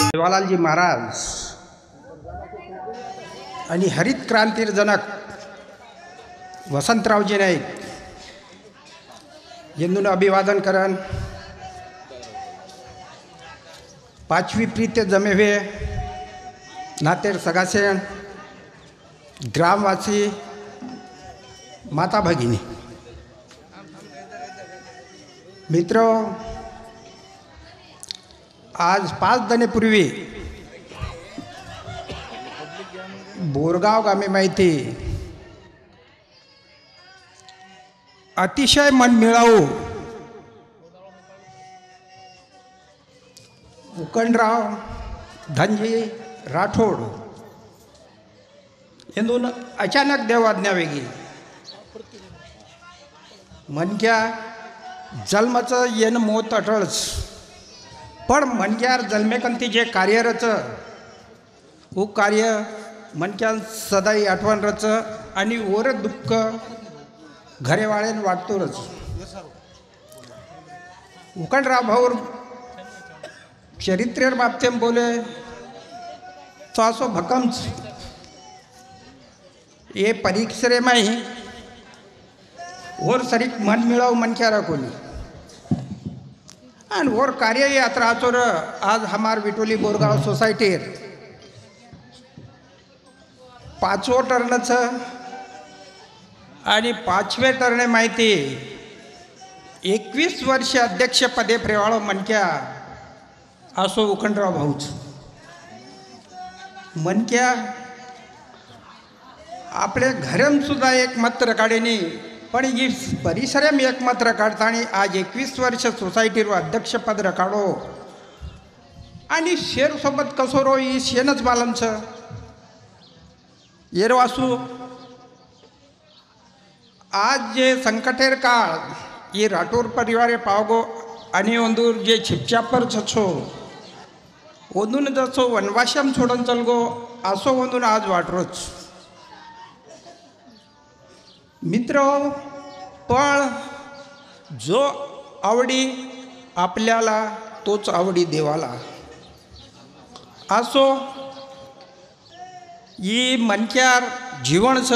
सेवालालजी महाराज आणि हरित क्रांतीर जनक वसंतरावजी नाईक यांना अभिवादन करन। पाचवी प्रीत जमेवे नातेर सगासेण ग्रामवासी माता भगिनी मित्रों, आज 5 दिवसांपूर्वी बोरगाव गामी माहिती अतिशय मनमिळावू उकंडराव धनजी राठोड यांनी अचानक देवाज्ञा वेगळी मनक्या जन्माचं येन मोत अटळच, पण मनक्यार जन्मेकंती जे कार्यरच वो कार्य मनक्यान सदाई आठवणरच आणि ओर दुःख घरेवाळेन वाटतोरच। उकंडराव भाऊर चरित्रेर बाबतेम बोले तो असो भक्कमच ये परीक्षरे माई और सरीक मन मिळाव मनक्यारा कोणी आणि और कार्य यात्रा आचोर आज हमार विटोली बोरगाव सोसायटीर 5वं टर्नच आणि 5वे टर्ने माहिती 21 वर्ष अध्यक्षपदे प्रेवाळो मनक्या असो उकंडराव भाऊच। मनक्या आपले घरम सुद्धा एक मत काढेनी, पण ही परिसरम एक मत काढतानी आज 21 वर्ष सोसायटीवर अध्यक्षपद रकाडो आणि शेर सोबत कसोरो ही शेनच बालमच येरवासू। आज जे संकटेर काळ ये राठोड परिवारे पावगो आणि ओंदूर जे छिपचापर छो ओंदून जसो वनवाशम सोडून चलगो असो ओंदून आज वाटरोच। मित्र, पण जो आवडी आपल्याला तोच आवडी देवाला असो। ही मनक्यार जीवनच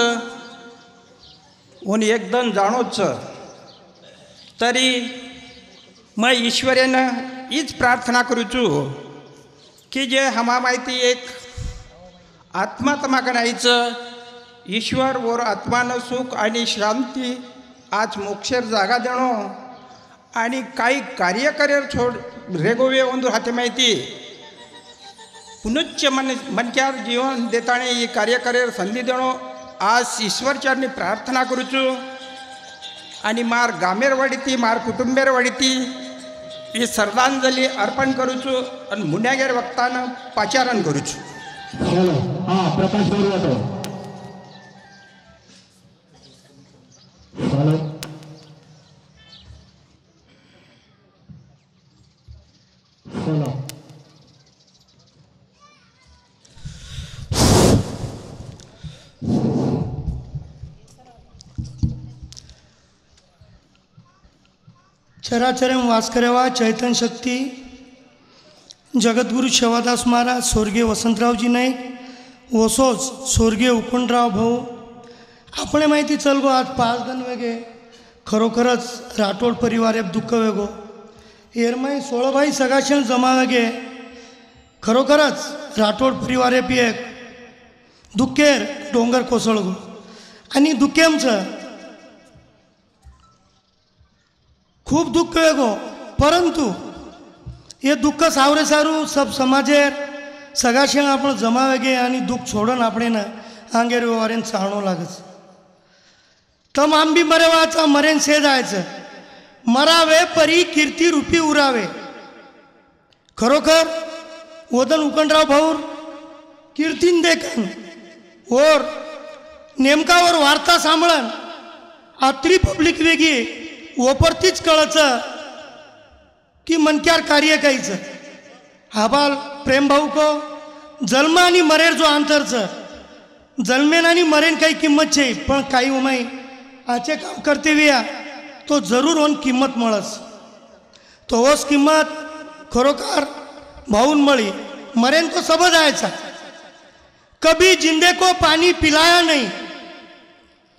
ओन एकदम जाणोच तरी मैं ईश्वरेनं हीच प्रार्थना करूचू की जे हमा माहिती एक आत्मा तमाका नाहीचं ईश्वर वर आत्मान सुख आणि शांती आज मोक्षेर जागा देणो आणि काही कार्य करेर छोड रेगोवे ओंदूर हाते माहिती पुनच्च मनक्यार जीवन देताने ही कार्य करेर संधी देणो आज ईश्वरचरणी प्रार्थना करूचू आणि मार गामेर वाडीती मार कुटुंबेर वाडीती ही श्रद्धांजली अर्पण करूचू आणि मुन्यागेर वक्तानं पाचारण करूचू। प्रकाश चराचरम वास करेवा चैतन्य शक्ती जगद्गुरु शेवादास महाराज स्वर्गीय वसंतरावजी नाईक वसोज स्वर्गीय उकंडराव भाऊ आपणे माहिती चलगो आज 5 दिन वेगे खरोखरच राठोड परिवार दुःख वेगो एरमाई 16 भाई सगाशण जमा वेगे खरोखरच राठोड परिवार पी एक दुःखेर डोंगर कोसळगो आणि दुःखेमचं खूब दुःख वेगो, परंतु ये दुःख सावरे सारू सब समाजेर सगाशेण आपण जमा वेगे आणि दुःख सोडून આપણે ને आंगेर व्यवहारेन चालणो लागच। तम आंबी मरेवाचा मरेन से जायचं मरावे परी कीर्ती रूपी उरावे। खरोखर वदन उकंडराव भाऊर कीर्तीन देखन और नेमकावर वार्ता सांभळन आत्री पब्लिक वेगी वरतीच कळचं की मनक्यार कार्य कायचं हाबाल प्रेम भाऊ को जन्म आणि मरेर जो अंतरचं जन्मेन आणि मरेन काही किंमत छे, पण काही उमाई आचे काम करते विया तो जरूर होऊन किंमत मळस तो ओस किंमत खरोखर भाऊन मळी मरेन तो सब जायचा कभी जिंदे को पानी पिलाया नहीं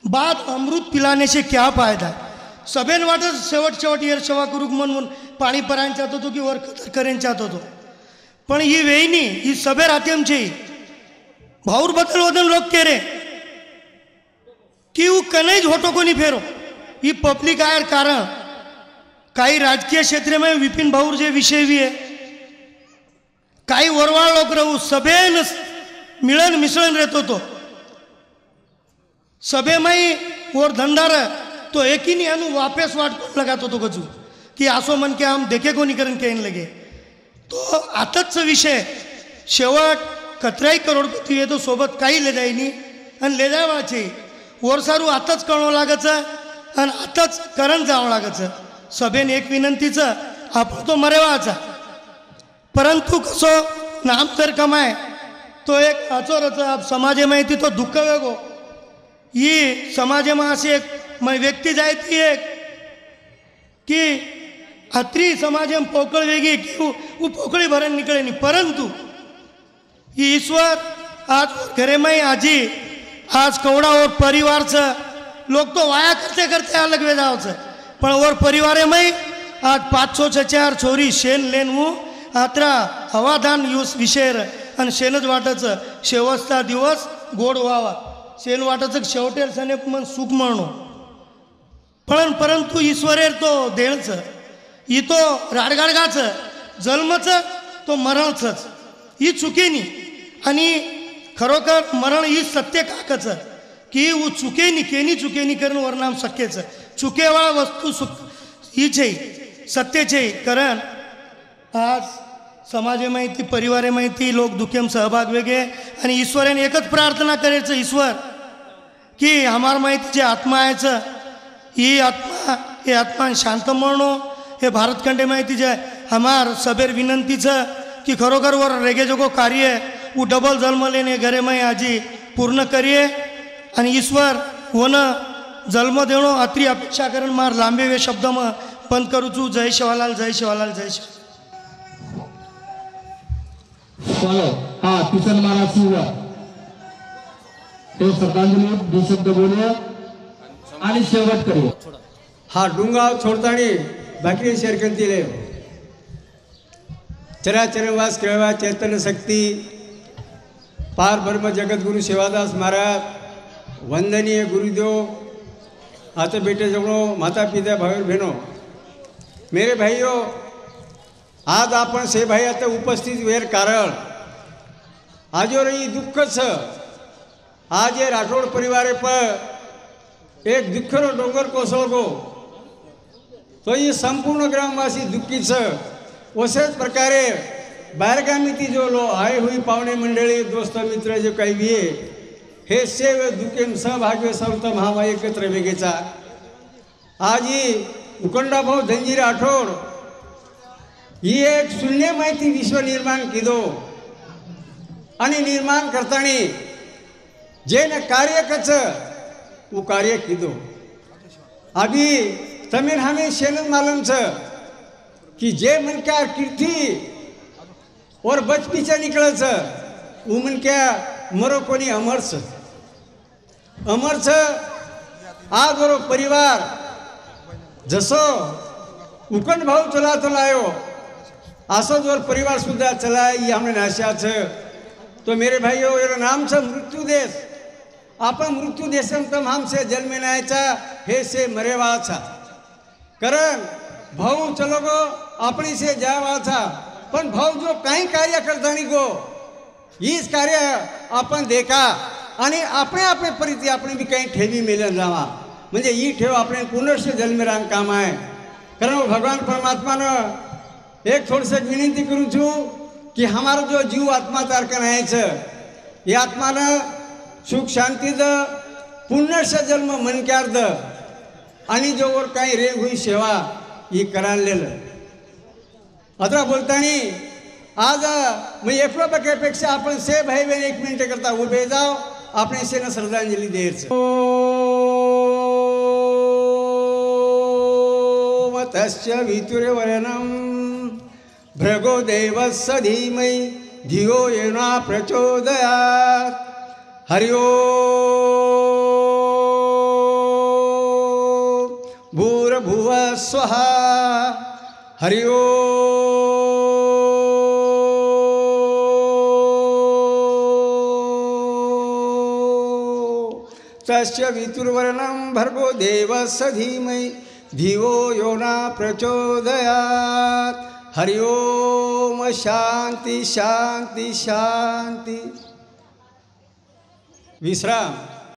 बाद अमृत पिलाने से क्या फायदा सभेन वाटत शेवट येर सेवा करू म्हणून पाणी परायन चाहत होतो की वर कदर करेन चाहत होतो पण ही वेईनी ही सभे राहते आमची भाऊर बदल वदन लोक के रे की वो कनेज होटो को नहीं फेरो ही पब्लिक आयर कारण काही राजकीय क्षेत्र में विपिन भाऊर जे विषय भी है काही वरवाळ लोक रहू सभेन मिळन मिसळन रहतो तो सभे में और धंधार तो एक ही नहीं अनु वापस वाट लगातो तो गजू कि आसो मन के हम देखे को नहीं करन के लगे तो आताच विषय शेवट 17 करोडपती आहे तो सोबत काही ले जाईनी आणि ले जावाचे वरसारू आताच कळव लागायचं आणि आताच करण जावं लागायचं सभेन एक विनंतीचं आपण तो मरेवाचा परंतु कसो नाम तर कमाय तो एक अचोरच समाजे माहिती तो दुःख वेगो ही समाजे में अशी एक व्यक्ती जाय ती एक की अत्री समाज में पोकळ वेगळी की वो पोकळी भरण निकळे नहीं परंतु ही ईश्वर आज घरे में आजी आज कवड़ा और परिवार से लोग तो वाया करते करते अलग वे जाओ पण और परिवार में आज 504 छोरी शेन लेन हूँ आत्रा हवादान यूस विषय आणि शेनच वाटच शेवटचा दिवस गोड व्हावा शेन वाटच शेवटेर सने मन सुख म्हणो पण परंतु ईश्वरेर तो देणच ही तो राडगाडगाच जन्मच तो मरणच ही चुकेनी आणि खरोखर मरण ही सत्य काकच की वो चुकेनी केनी चुकेनी करण वरनाम शक्यच चुकेवाळा वस्तू सुख हीच आहे सत्यच आहे कारण आज समाजे माहिती परिवारे माहिती लोक दुखेम सहभाग वेगे आणि ईश्वराने एकच प्रार्थना करायचं ईश्वर की हमार माहिती जे आत्मा आहेचं ही आत्मा शांत म्हणो हे भारतखंडे माहिती जे हमार सबेर विनंतीचं की खरोखर वर रेगे जो कार्य वो डबल जन्म लेने घरे में आजी पूर्ण करिए आणि ईश्वर वन जन्म देणो अत्री अपेक्षा करण मार लांबे वे शब्द में बंद करू छू जय शिवालाल जय शिवालाल जय शिव चलो हाँ किशन महाराज शिवा तो श्रद्धांजलि दो शब्द बोलिए आणि शेवट करिए हा डुंगाव छोडतानी बाकी शेअर करतील चराचरवास केळवा चैतन्य शक्ती पार ब्रह्म जगतगुरु सेवादास महाराज वंदनीय गुरुदेव आते बेटे जगणो माता पिता भाई बहनों मेरे भाइयों आज आपण से भाई आता उपस्थित वेर कारण आज रही दुःख छ आज ये राठोड परिवार पर एक दुःखनो डोंगर कोसळगो तो ये संपूर्ण ग्रामवासी दुःखी छ अशाच प्रकारे बाहेरगामी जो लो आए हुई पावणे मंडळी दोस्त मित्र जो काही भी हे सेव दुःखेम सहभाग्य सर्वत महामाई एकत्र वेगेचा आज ही उकंडाभाऊ धनजी राठोड ही एक शून्य माहिती विश्व निर्माण कीधो आणि निर्माण करतानी जे न कार्य कच वो कार्य कीधो अभी तमिन हमें शेनन मालूम छ कि जे मन क्या कीर्ति और बचपीचा निकल छ वो मन क्या मरो कोनी अमर छ आज बरो परिवार जसो उकंड भाऊ चला चलायो आसो जोर परिवार सुद्धा चलाय ये हमने आशा छ तो मेरे भाइयों मेरा नाम छ मृत्यु देश आपण मृत्यू देशम तम हमसे जन्मे नायचा हे से मरेवा छा कारण भाऊ चलो गो अपनी से जावा था पण भाऊ जो काही कार्य करतानी गो हीच कार्य आपण देखा आणि आपणे आपणे परिती आपण भी काही ठेवी मिलन जावा म्हणजे ही ठेव आपण पुनर्श जन्मेरान काम आहे कारण भगवान परमात्मा ने एक थोड़से विनंती करूँ छू कि हमारा जो जीव आत्मा तारकन है ये आत्मा ने सुख शांति द पुनर्श जन्म मन क्यार द आणि जो और काही रेग हुई सेवा ही करा अतरा बोलतानी आज मैं एफलो बकेपेक्षा आपण से भाई बहन 1 मिनिट करता उभे जाओ आपने से न श्रद्धांजलि देर तस्य वितुर्वरेण्यं भृगो देवस्य धीमहि धियो यो न प्रचोदयात् हरि ओम भूर्भुवः स्वः हरि ओम तस्य वितुर्वरेण्यं भर्गो देवस्य धीमहि धियो यो न प्रचोदयात् हरि ओम शांति शांति शांति विश्राम।